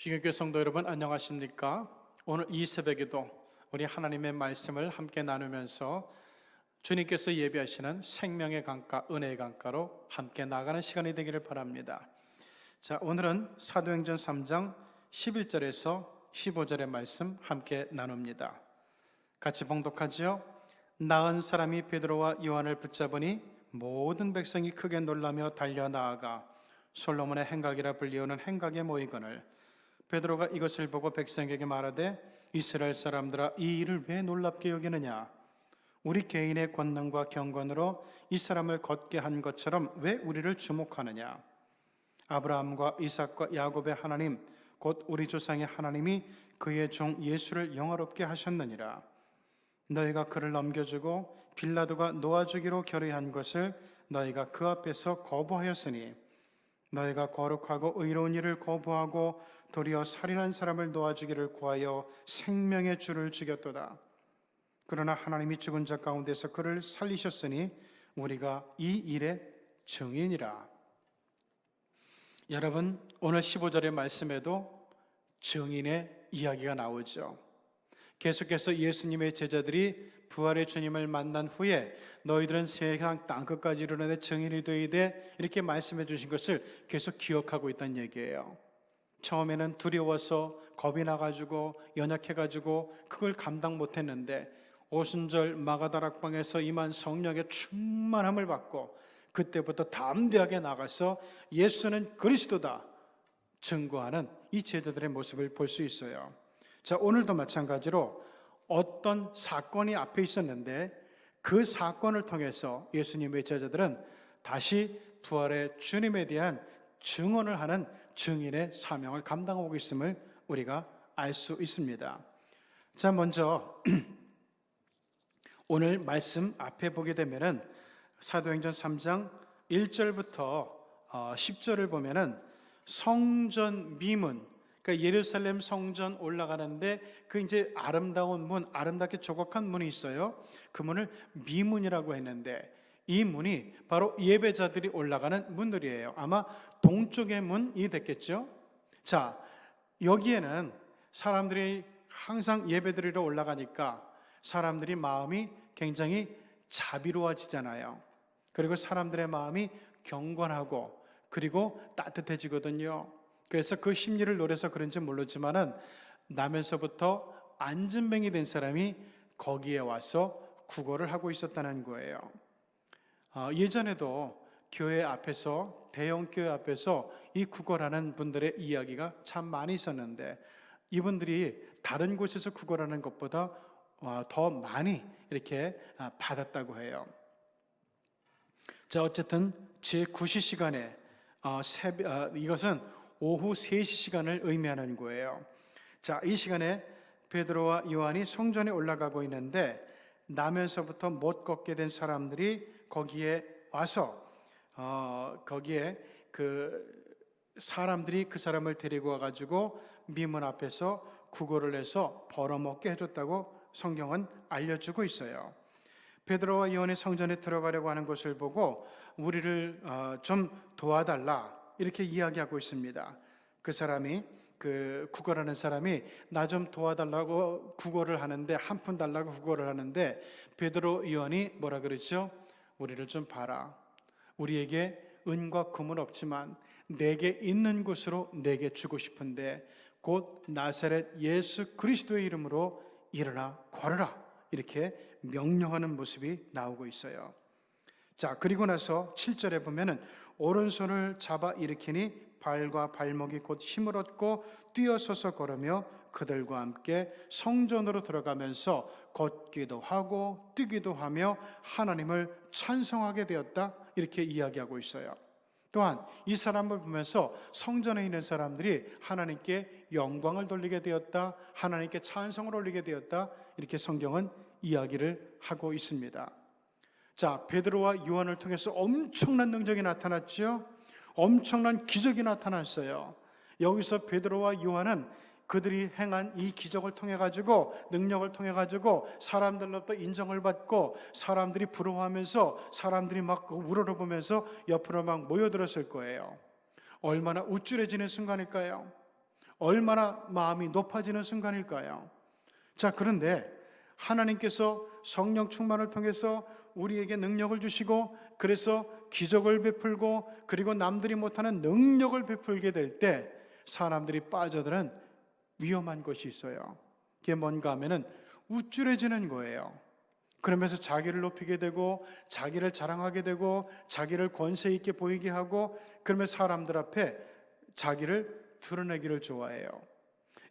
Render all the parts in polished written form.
희경교회 성도 여러분, 안녕하십니까? 오늘 이 새벽에도 우리 하나님의 말씀을 함께 나누면서 주님께서 예비하시는 생명의 강가, 은혜의 강가로 함께 나가는 시간이 되기를 바랍니다. 자, 오늘은 사도행전 3장 11절에서 15절의 말씀 함께 나눕니다. 같이 봉독하지요. 나은 사람이 베드로와 요한을 붙잡으니 모든 백성이 크게 놀라며 달려나아가 솔로몬의 행각이라 불리우는 행각에 모이거늘 베드로가 이것을 보고 백성에게 말하되 이스라엘 사람들아, 이 일을 왜 놀랍게 여기느냐? 우리 개인의 권능과 경건으로 이 사람을 걷게 한 것처럼 왜 우리를 주목하느냐? 아브라함과 이삭과 야곱의 하나님 곧 우리 조상의 하나님이 그의 종 예수를 영화롭게 하셨느니라. 너희가 그를 넘겨주고 빌라도가 놓아주기로 결의한 것을 너희가 그 앞에서 거부하였으니 너희가 거룩하고 의로운 일을 거부하고 도리어 살인한 사람을 놓아주기를 구하여 생명의 주를 죽였도다. 그러나 하나님이 죽은 자 가운데서 그를 살리셨으니 우리가 이 일의 증인이라. 여러분, 오늘 15절의 말씀에도 증인의 이야기가 나오죠. 계속해서 예수님의 제자들이 부활의 주님을 만난 후에 너희들은 세상 땅끝까지 이르러 내 증인이 되이되 이렇게 말씀해 주신 것을 계속 기억하고 있다는 얘기예요. 처음에는 두려워서 겁이 나가지고 연약해가지고 그걸 감당 못했는데 오순절 마가다락방에서 임한 성령의 충만함을 받고 그때부터 담대하게 나가서 예수는 그리스도다 증거하는 이 제자들의 모습을 볼 수 있어요. 자, 오늘도 마찬가지로 어떤 사건이 앞에 있었는데 그 사건을 통해서 예수님의 제자들은 다시 부활의 주님에 대한 증언을 하는 증인의 사명을 감당하고 있음을 우리가 알 수 있습니다. 자, 먼저 오늘 말씀 앞에 보게 되면은 사도행전 3장 1절부터 10절을 보면은 성전 미문, 그러니까 예루살렘 성전 올라가는데 그 이제 아름다운 문, 아름답게 조각한 문이 있어요. 그 문을 미문이라고 했는데 이 문이 바로 예배자들이 올라가는 문들이에요. 아마 동쪽의 문이 됐겠죠. 자, 여기에는 사람들이 항상 예배드리러 올라가니까 사람들이 마음이 굉장히 자비로워지잖아요. 그리고 사람들의 마음이 경건하고 그리고 따뜻해지거든요. 그래서 그 심리를 노려서 그런지 모르지만은 나면서부터 안진뱅이 된 사람이 거기에 와서 구걸을 하고 있었다는 거예요. 예전에도 교회 앞에서, 대형 교회 앞에서 이 구걸하는 분들의 이야기가 참 많이 있었는데 이분들이 다른 곳에서 구걸하는 것보다 더 많이 이렇게 받았다고 해요. 자, 어쨌든 제9시 시간에 이것은 오후 3시 시간을 의미하는 거예요. 자, 이 시간에 베드로와 요한이 성전에 올라가고 있는데 나면서부터 못 걷게 된 사람들이 거기에 와서 거기에 그 사람들이 그 사람을 데리고 와가지고 미문 앞에서 구걸을 해서 벌어먹게 해줬다고 성경은 알려주고 있어요. 베드로와 요한이 성전에 들어가려고 하는 것을 보고 우리를 좀 도와달라 이렇게 이야기하고 있습니다. 그 사람이, 그 구걸하는 사람이 나 좀 도와달라고 구걸을 하는데, 한 푼 달라고 구걸을 하는데 베드로 요한이 뭐라 그러죠? 우리를 좀 봐라. 우리에게 은과 금은 없지만 내게 있는 곳으로 내게 주고 싶은데 곧 나사렛 예수 그리스도의 이름으로 일어나 걸어라. 이렇게 명령하는 모습이 나오고 있어요. 자, 그리고 나서 7절에 보면은 오른손을 잡아 일으키니 발과 발목이 곧 힘을 얻고 뛰어서서 걸으며 그들과 함께 성전으로 들어가면서 걷기도 하고 뛰기도 하며 하나님을 찬송하게 되었다. 이렇게 이야기하고 있어요. 또한 이 사람을 보면서 성전에 있는 사람들이 하나님께 영광을 돌리게 되었다, 하나님께 찬송을 올리게 되었다, 이렇게 성경은 이야기를 하고 있습니다. 자, 베드로와 요한을 통해서 엄청난 능력이 나타났죠. 엄청난 기적이 나타났어요. 여기서 베드로와 요한은 그들이 행한 이 기적을 통해 가지고, 능력을 통해 가지고 사람들로부터 인정을 받고 사람들이 부러워하면서 사람들이 막 우러러보면서 옆으로 막 모여들었을 거예요. 얼마나 우쭐해지는 순간일까요? 얼마나 마음이 높아지는 순간일까요? 자, 그런데 하나님께서 성령 충만을 통해서 우리에게 능력을 주시고 그래서 기적을 베풀고 그리고 남들이 못하는 능력을 베풀게 될 때 사람들이 빠져드는 위험한 것이 있어요. 그게 뭔가 하면은 우쭐해지는 거예요. 그러면서 자기를 높이게 되고 자기를 자랑하게 되고 자기를 권세 있게 보이게 하고 그러면 사람들 앞에 자기를 드러내기를 좋아해요.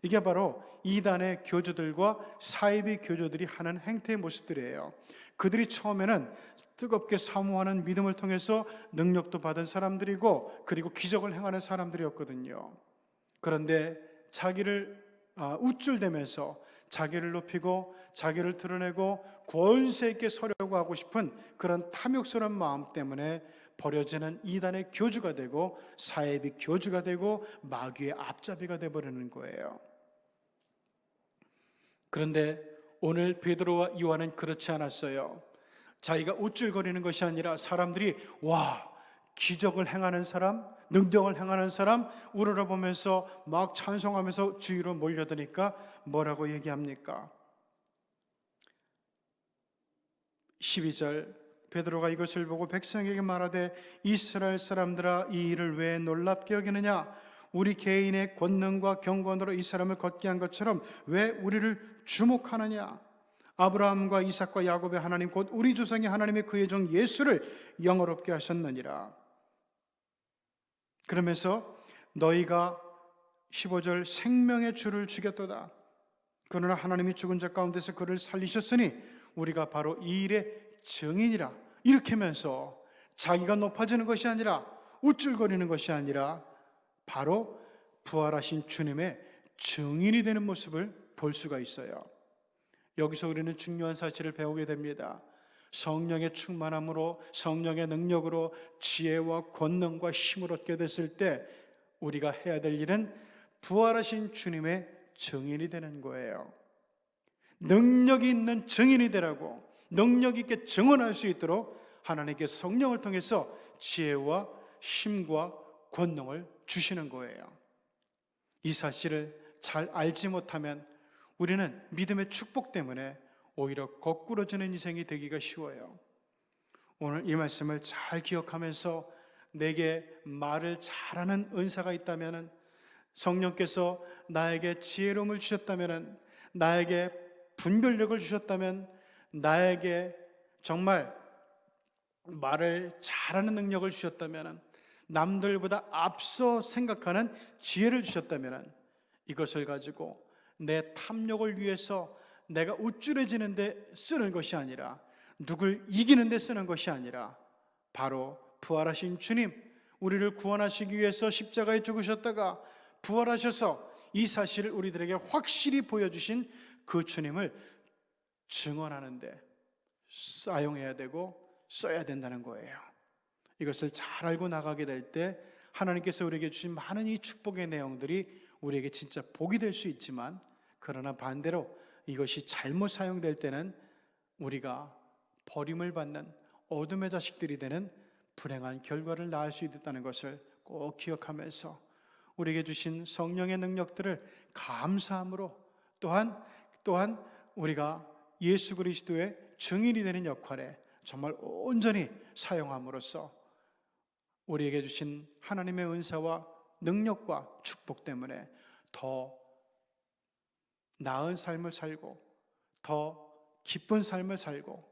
이게 바로 이단의 교주들과 사이비 교주들이 하는 행태의 모습들이에요. 그들이 처음에는 뜨겁게 사모하는 믿음을 통해서 능력도 받은 사람들이고 그리고 기적을 행하는 사람들이었거든요. 그런데 자기를 우쭐대면서 자기를 높이고 자기를 드러내고 권세 있게 서려고 하고 싶은 그런 탐욕스러운 마음 때문에 버려지는 이단의 교주가 되고 사이비 교주가 되고 마귀의 앞잡이가 되어버리는 거예요. 그런데 오늘 베드로와 요한은 그렇지 않았어요. 자기가 우쭐거리는 것이 아니라 사람들이 와, 기적을 행하는 사람, 능력을 행하는 사람 우러러보면서 막 찬송하면서 주위로 몰려드니까 뭐라고 얘기합니까? 12절 베드로가 이것을 보고 백성에게 말하되 이스라엘 사람들아 이 일을 왜 놀랍게 여기느냐? 우리 개인의 권능과 경건으로 이 사람을 걷게 한 것처럼 왜 우리를 주목하느냐? 아브라함과 이삭과 야곱의 하나님 곧 우리 조상의 하나님의 그의 종 예수를 영어롭게 하셨느니라. 그러면서 너희가 15절 생명의 주를 죽였도다. 그러나 하나님이 죽은 자 가운데서 그를 살리셨으니 우리가 바로 이 일의 증인이라. 이렇게 하면서 자기가 높아지는 것이 아니라 우쭐거리는 것이 아니라 바로 부활하신 주님의 증인이 되는 모습을 볼 수가 있어요. 여기서 우리는 중요한 사실을 배우게 됩니다. 성령의 충만함으로, 성령의 능력으로 지혜와 권능과 힘을 얻게 됐을 때 우리가 해야 될 일은 부활하신 주님의 증인이 되는 거예요. 능력이 있는 증인이 되라고, 능력 있게 증언할 수 있도록 하나님께 성령을 통해서 지혜와 힘과 권능을 주시는 거예요. 이 사실을 잘 알지 못하면 우리는 믿음의 축복 때문에 오히려 거꾸러지는 인생이 되기가 쉬워요. 오늘 이 말씀을 잘 기억하면서 내게 말을 잘하는 은사가 있다면, 성령께서 나에게 지혜로움을 주셨다면, 나에게 분별력을 주셨다면, 나에게 정말 말을 잘하는 능력을 주셨다면, 남들보다 앞서 생각하는 지혜를 주셨다면, 이것을 가지고 내 탐욕을 위해서 내가 우쭐해지는 데 쓰는 것이 아니라, 누굴 이기는 데 쓰는 것이 아니라, 바로 부활하신 주님, 우리를 구원하시기 위해서 십자가에 죽으셨다가 부활하셔서 이 사실을 우리들에게 확실히 보여주신 그 주님을 증언하는데 사용해야 되고 써야 된다는 거예요. 이것을 잘 알고 나가게 될 때 하나님께서 우리에게 주신 많은 이 축복의 내용들이 우리에게 진짜 복이 될 수 있지만, 그러나 반대로 이것이 잘못 사용될 때는 우리가 버림을 받는 어둠의 자식들이 되는 불행한 결과를 낳을 수 있다는 것을 꼭 기억하면서 우리에게 주신 성령의 능력들을 감사함으로, 또한 우리가 예수 그리스도의 증인이 되는 역할에 정말 온전히 사용함으로써 우리에게 주신 하나님의 은사와 능력과 축복 때문에 더 나은 삶을 살고, 더 기쁜 삶을 살고,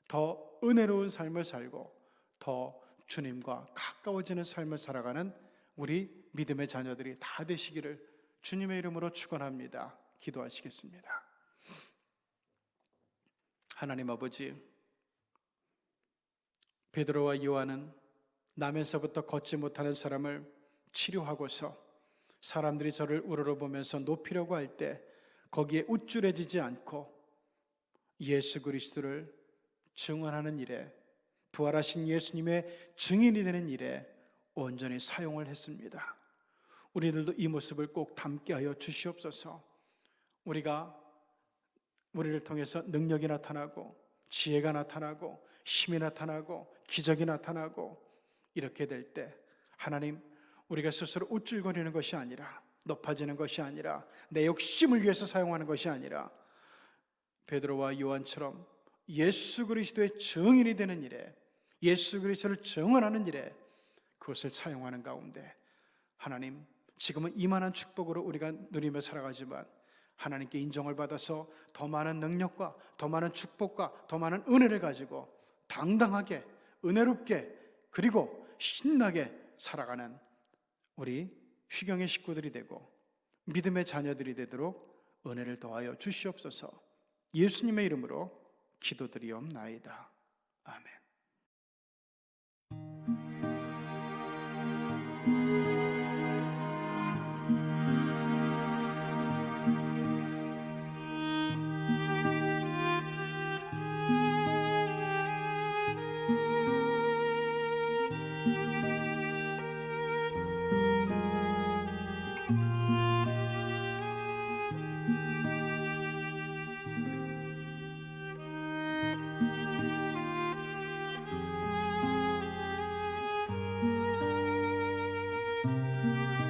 더 은혜로운 삶을 살고, 더 주님과 가까워지는 삶을 살아가는 우리 믿음의 자녀들이 다 되시기를 주님의 이름으로 축원합니다. 기도하시겠습니다. 하나님 아버지, 베드로와 요한은 남에서부터 걷지 못하는 사람을 치료하고서 사람들이 저를 우러러보면서 높이려고 할 때 거기에 우쭐해지지 않고 예수 그리스도를 증언하는 일에, 부활하신 예수님의 증인이 되는 일에 온전히 사용을 했습니다. 우리들도 이 모습을 꼭 담게 하여 주시옵소서. 우리를 통해서 능력이 나타나고, 지혜가 나타나고, 힘이 나타나고, 기적이 나타나고, 이렇게 될 때 하나님, 우리가 스스로 우쭐거리는 것이 아니라, 높아지는 것이 아니라, 내 욕심을 위해서 사용하는 것이 아니라 베드로와 요한처럼 예수 그리스도의 증인이 되는 일에, 예수 그리스도를 증언하는 일에 그것을 사용하는 가운데, 하나님, 지금은 이만한 축복으로 우리가 누리며 살아가지만 하나님께 인정을 받아서 더 많은 능력과 더 많은 축복과 더 많은 은혜를 가지고 당당하게, 은혜롭게, 그리고 신나게 살아가는 우리 휘경의 식구들이 되고 믿음의 자녀들이 되도록 은혜를 더하여 주시옵소서. 예수님의 이름으로 기도드리옵나이다. 아멘.